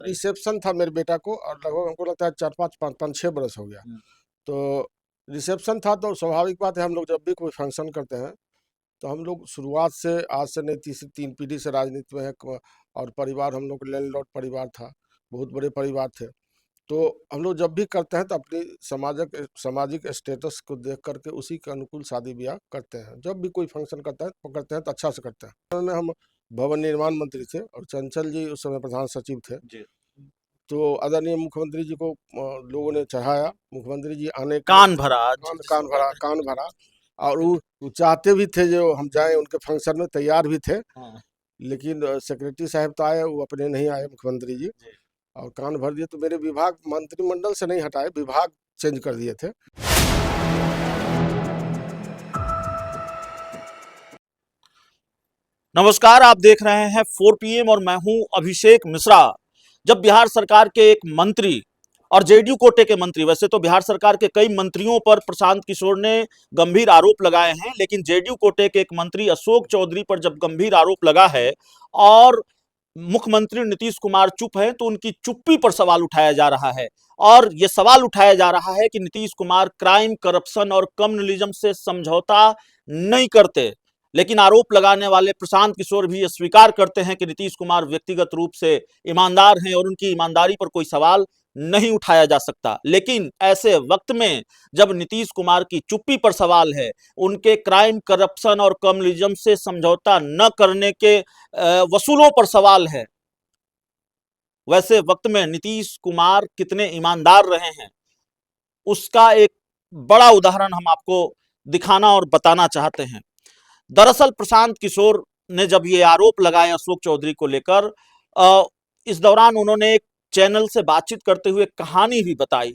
बताइए। रिसेप्शन था मेरे बेटा को और लगभग हमको लगता है 4-5 5-6 बरस हो गया। तो रिसेप्शन था तो स्वाभाविक बात है हम लोग जब भी कोई फंक्शन करते हैं तो हम लोग शुरुआत से आज से नहीं तीसरी 3 पीढ़ी से राजनीति में है और परिवार हम लोग लैंडलॉर्ड परिवार था, बहुत बड़े परिवार थे। तो हम लोग जब भी करते हैं तो अपनी सामाजिक स्टेटस को देख करके उसी के अनुकूल शादी ब्याह करते हैं। जब भी कोई फंक्शन करते हैं तो अच्छा से करते हैं। उस समय हम भवन निर्माण मंत्री थे और चंचल जी उस समय प्रधान सचिव थे। जी। तो आदरणीय मुख्यमंत्री जी को लोगों ने चढ़ाया। मुख्यमंत्री जी आने के कान भरा कान जिस कान भरा कान भरा और वो चाहते भी थे जो हम जाएं उनके फंक्शन में, तैयार भी थे। हाँ, लेकिन सेक्रेटरी साहब तो आए, वो अपने नहीं आए मुख्यमंत्री जी, जी। और कान भर दिए। तो मेरे विभाग मंत्रिमंडल से नहीं हटाए, विभाग चेंज कर दिए थे। नमस्कार, आप देख रहे हैं 4 PM और मैं हूं अभिषेक मिश्रा। जब बिहार सरकार के एक मंत्री और जेडीयू कोटे के मंत्री, वैसे तो बिहार सरकार के कई मंत्रियों पर प्रशांत किशोर ने गंभीर आरोप लगाए हैं, लेकिन जेडीयू कोटे के एक मंत्री अशोक चौधरी पर जब गंभीर आरोप लगा है और मुख्यमंत्री नीतीश कुमार चुप है, तो उनकी चुप्पी पर सवाल उठाया जा रहा है। और यह सवाल उठाया जा रहा है कि नीतीश कुमार क्राइम, करप्शन और कम्युनलिज्म से समझौता नहीं करते। लेकिन आरोप लगाने वाले प्रशांत किशोर भी स्वीकार करते हैं कि नीतीश कुमार व्यक्तिगत रूप से ईमानदार हैं और उनकी ईमानदारी पर कोई सवाल नहीं उठाया जा सकता। लेकिन ऐसे वक्त में जब नीतीश कुमार की चुप्पी पर सवाल है, उनके क्राइम, करप्शन और कम्युनलिज्म से समझौता न करने के वसूलों पर सवाल है, वैसे वक्त में नीतीश कुमार कितने ईमानदार रहे हैं, उसका एक बड़ा उदाहरण हम आपको दिखाना और बताना चाहते हैं। दरअसल प्रशांत किशोर ने जब ये आरोप लगाए अशोक चौधरी को लेकर, इस दौरान उन्होंने एक चैनल से बातचीत करते हुए कहानी भी बताई।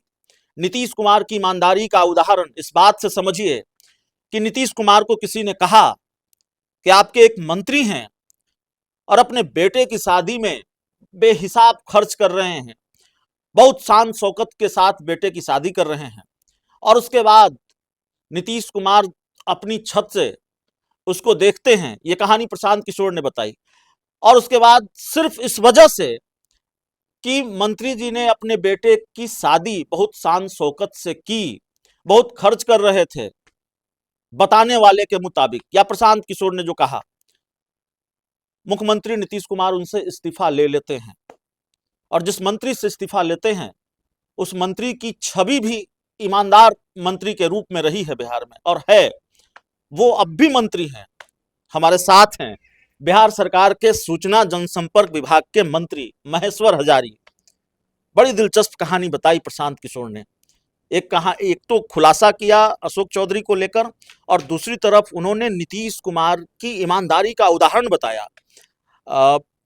नीतीश कुमार की ईमानदारी का उदाहरण इस बात से समझिए कि नीतीश कुमार को किसी ने कहा कि आपके एक मंत्री हैं और अपने बेटे की शादी में बेहिसाब खर्च कर रहे हैं, बहुत शान शौकत के साथ बेटे की शादी कर रहे हैं, और उसके बाद नीतीश कुमार अपनी छत से उसको देखते हैं। ये कहानी प्रशांत किशोर ने बताई। और उसके बाद सिर्फ इस वजह से कि मंत्री जी ने अपने बेटे की शादी बहुत शान शौकत से की, बहुत खर्च कर रहे थे, बताने वाले के मुताबिक, या प्रशांत किशोर ने जो कहा, मुख्यमंत्री नीतीश कुमार उनसे इस्तीफा ले लेते हैं। और जिस मंत्री से इस्तीफा लेते हैं उस मंत्री की छवि भी ईमानदार मंत्री के रूप में रही है बिहार में, और है। वो अब भी मंत्री हैं, हमारे साथ हैं बिहार सरकार के सूचना जनसंपर्क विभाग के मंत्री महेश्वर हजारी। बड़ी दिलचस्प कहानी बताई प्रशांत किशोर ने। एक तो खुलासा किया अशोक चौधरी को लेकर, और दूसरी तरफ उन्होंने नीतीश कुमार की ईमानदारी का उदाहरण बताया।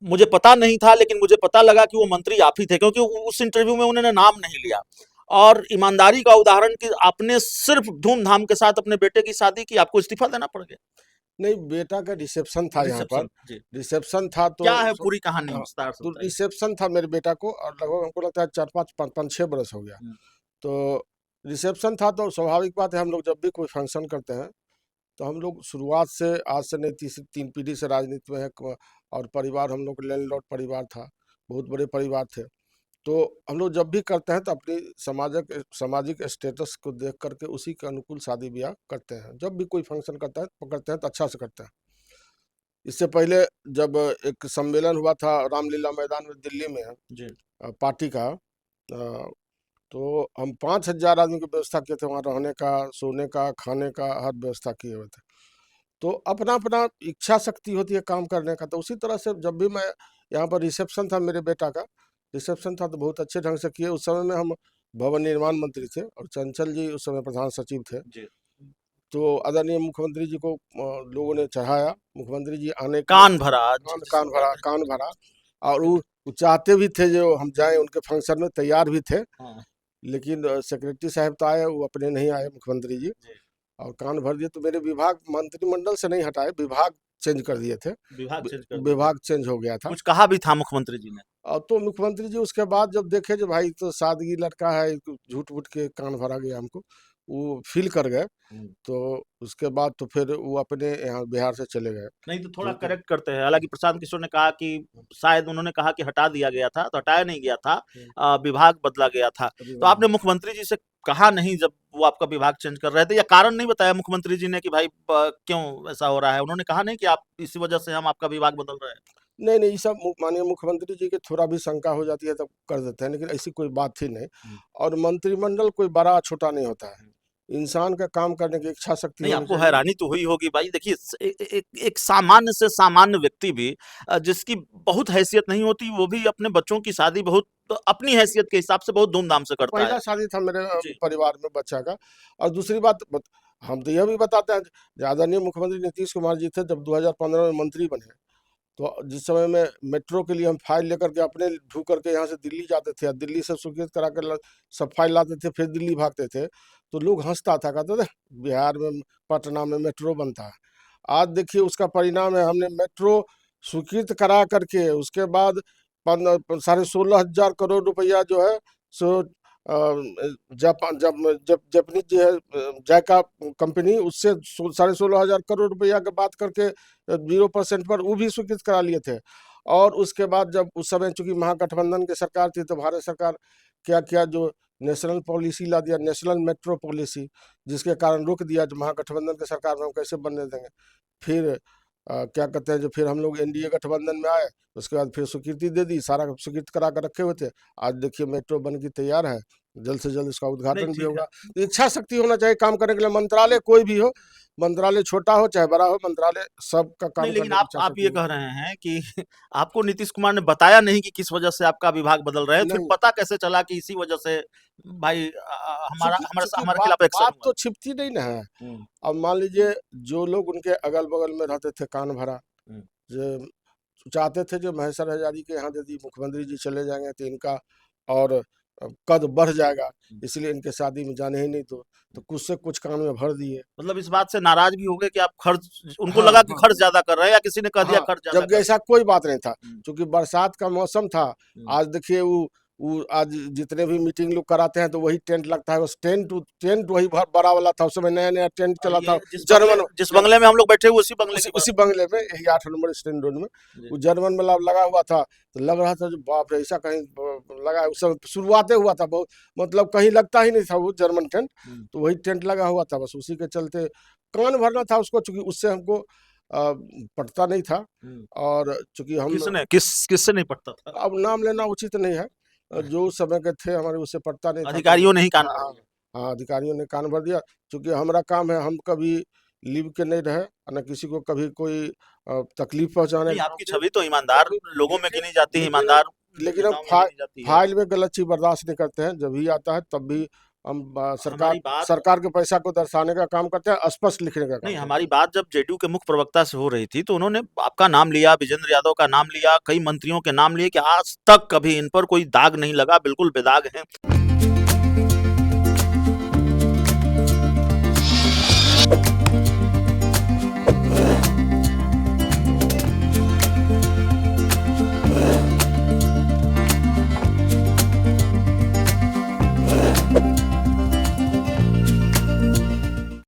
मुझे पता नहीं था, लेकिन मुझे पता लगा कि वो मंत्री आप ही थे, क्योंकि उस इंटरव्यू में उन्होंने नाम नहीं लिया। और ईमानदारी का उदाहरण कि आपने सिर्फ धूमधाम के साथ अपने बेटे की शादी की, आपको इस्तीफा देना पड़ गया। नहीं, बेटा का रिसेप्शन था यहाँ पर। रिसेप्शन, जी। रिसेप्शन था तो क्या है पूरी कहानी, हाँ, विस्तार से तो बताइए। रिसेप्शन था मेरे बेटा को और लगभग हमको लगता है 4-5 5-6 बरस हो गया। तो रिसेप्शन था तो स्वाभाविक बात है हम लोग जब भी कोई फंक्शन करते हैं तो हम लोग शुरुआत से आज से नहीं तीसरी 3 पीढ़ी से राजनीति में है और परिवार हम लोग लैंडलॉर्ड परिवार था, बहुत बड़े परिवार थे। तो हम लोग जब भी करते हैं तो अपनी सामाजिक स्टेटस को देख करके उसी के अनुकूल शादी ब्याह करते हैं। जब भी कोई फंक्शन करते हैं तो अच्छा से करते हैं। इससे पहले जब एक सम्मेलन हुआ था रामलीला मैदान में दिल्ली में जी। पार्टी का, तो हम 5,000 आदमी की व्यवस्था किए थे, वहाँ रहने का, सोने का, खाने का हर व्यवस्था किए हुए थे। तो अपना अपना इच्छा शक्ति होती है काम करने का। तो उसी तरह से जब भी मैं यहाँ पर रिसेप्शन था मेरे बेटा का, रिसेप्शन था तो बहुत अच्छे ढंग से किए। उस समय में हम भवन निर्माण मंत्री थे और चंचल जी उस समय प्रधान सचिव थे। जी। तो आदरणीय मुख्यमंत्री जी को लोगों ने चढ़ाया। मुख्यमंत्री जी आने के कान भरा कान भरा और वो चाहते भी थे जो हम जाएं उनके फंक्शन में, तैयार भी थे। हाँ, लेकिन सेक्रेटरी साहब तो आए, वो अपने नहीं आए मुख्यमंत्री जी, जी। और कान भर दिए। तो मेरे विभाग मंत्रिमंडल से नहीं हटाए, विभाग चेंज कर दिए थे। विभाग चेंज कर दिया। विभाग चेंज हो गया था। कुछ कहा भी था मुख्यमंत्री जी ने। और तो मुख्यमंत्री जी उसके बाद जब देखे जो भाई तो सादगी लड़का है, झूठ मूठ के कान भरा गया हमको, वो फील कर गए, तो उसके बाद तो फिर वो अपने यहाँ बिहार से चले गए। नहीं तो थोड़ा जो कि करेक्ट करते हैं। हालांकि प्रशांत किशोर ने कहा कि शायद उन्होंने कहा कि हटा दिया गया था, तो हटाया नहीं गया था, विभाग बदला गया था। तो आपने मुख्यमंत्री जी से कहा नहीं जब वो आपका विभाग चेंज कर रहे थे, या कारण नहीं बताया मुख्यमंत्री जी ने कि भाई क्यों ऐसा हो रहा है? उन्होंने कहा नहीं कि आप इसी वजह से हम आपका विभाग बदल रहे हैं? नहीं, नहीं, ये सब माननीय मुख्यमंत्री जी के थोड़ा भी शंका हो जाती है तब कर देते हैं, लेकिन ऐसी कोई बात थी नहीं। और मंत्रिमंडल कोई बड़ा-छोटा नहीं होता है। इंसान का काम करने की इच्छा शक्ति नहीं, होनी आपको चाहिए। हैरानी तो हुई होगी भाई। देखिए एक सामान्य से सामान्य व्यक्ति भी जिसकी बहुत हैसियत नहीं होती, वो भी अपने बच्चों की शादी बहुत अपनी हैसियत के हिसाब से बहुत धूमधाम से करता है। पहला शादी था मेरे जी। परिवार में बच्चा का। और दूसरी बात हम तो यह भी बताते हैं, आदरणीय मुख्यमंत्री नीतीश कुमार जी थे जब 2015 में मंत्री बने, तो जिस समय में मेट्रो के लिए हम फाइल लेकर के अपने ढू करके यहाँ से दिल्ली जाते थे, दिल्ली से स्वीकृत करा कर सब फाइल लाते थे, फिर दिल्ली भागते थे, तो लोग हंसता था, कहते थे बिहार में पटना में मेट्रो बनता है। आज देखिए उसका परिणाम है, हमने मेट्रो स्वीकृत करा करके उसके बाद 16,500 करोड़ रुपया जो है सो जापान जब जब जापानीज जो है जायका कंपनी उससे 16,500 करोड़ रुपया की बात करके 0% पर वो भी स्वीकृत करा लिए थे। और उसके बाद जब उस समय चूंकि महागठबंधन की सरकार थी, तो भारत सरकार क्या किया, जो नेशनल पॉलिसी ला दिया, नेशनल मेट्रो पॉलिसी, जिसके कारण रोक दिया, जो महागठबंधन की सरकार में हम कैसे बनने देंगे। फिर क्या कहते हैं, जो फिर हम लोग एनडीए गठबंधन में आए, उसके बाद फिर स्वीकृति दे दी, सारा स्वीकृत करा कर रखे हुए थे। आज देखिए मेट्रो बन के तैयार है, जल्द से जल्द इसका नहीं, उद्घाटन भी ठीक है। होगा। तो इच्छा शक्ति होना चाहिए काम करने के लिए। मंत्रालय कोई भी हो, मंत्रालय छोटा हो चाहे बड़ा हो, मंत्रालय सबका नहीं, काम लेकिन करने की इच्छा आप शक्ति ये होनी कह चाहिए। रहे हैं कि आपको नीतीश कुमार ने बताया नहीं कि किस वजह से आपका विभाग बदल रहे हैं, फिर नहीं, पता कैसे चला कि इसी वजह से भाई हमारा चूंकि हमारे चूंकि हमारे खिलाफ एक्शन बात हुआ? तो छिपती नहीं ना है। हुँ, अब मान लीजिए जो लोग उनके अगल बगल में रहते थे कान भरा, हुँ। जो चाहते थे जो महेश्वर हजारी के यहाँ यदि मुख्यमंत्री जी चले जाएंगे तो इनका और कद बढ़ जाएगा, इसलिए इनके शादी में जाने ही नहीं दो, तो कुछ से कुछ कान में भर दिए। मतलब इस बात से नाराज भी हो गए कि आप खर्च, उनको हाँ, लगा कि हाँ, खर्च ज्यादा कर रहे हैं, या किसी ने कह दिया हाँ, खर्च ज्यादा जबकि कर ऐसा कोई बात नहीं था, रहे हैं? क्योंकि बरसात का मौसम था। हुँ, आज देखिए वो आज जितने भी मीटिंग लोग कराते हैं तो वही टेंट लगता है, बस टेंट वही बड़ा वाला था, उस समय नया-नया टेंट और चला था। ये जर्मन जिस जब बंगले में हम लोग बैठे हुए, उसी बंगले उसी के पास? उसी बंगले में, यही 8 नंबर स्टैंड रोड में, जी। वो जर्मन वाला लगा हुआ था, तो लग रहा था जो बाप रे! ऐसा कहीं लगा है। उस समय शुरुआते हुआ था, बहुत मतलब कहीं लगता ही नहीं था वो जर्मन टेंट, हुँ, तो वही टेंट लगा हुआ था, बस उसी के चलते कान भरना था उसको, चूँकि उससे हमको पटता नहीं था। हुँ। और चूँकि हम किससे नहीं पटता था? अब नाम लेना उचित नहीं है, जो उस समय के थे हमारे, उससे पटता नहीं था, तो अधिकारियों ने ही कान हाँ, भर हाँ, दिया। हाँ, अधिकारियों ने कान भर दिया। चूँकि हमारा काम है, हम कभी लीव के नहीं रहे, ना किसी को कभी कोई तकलीफ पहुँचाने नहीं, का, आपकी क्योंकि छवि तो ईमानदार लोगों में लेकिन गिनी जाती है, लेकिन ईमानदार लेकिन हम नेताओं में गिनी जाती है। फाइल में गलत चीज़ बर्दाश्त नहीं करते हैं, जब भी आता है तब भी हम सरकार हमारी बात सरकार के पैसा को दर्शाने का काम करते हैं, स्पष्ट लिखने का काम नहीं, करते हमारी हैं। बात जब जेडीयू के मुख्य प्रवक्ता से हो रही थी, तो उन्होंने आपका नाम लिया, विजेंद्र यादव का नाम लिया, कई मंत्रियों के नाम लिए कि आज तक कभी इन पर कोई दाग नहीं लगा, बिल्कुल बेदाग हैं।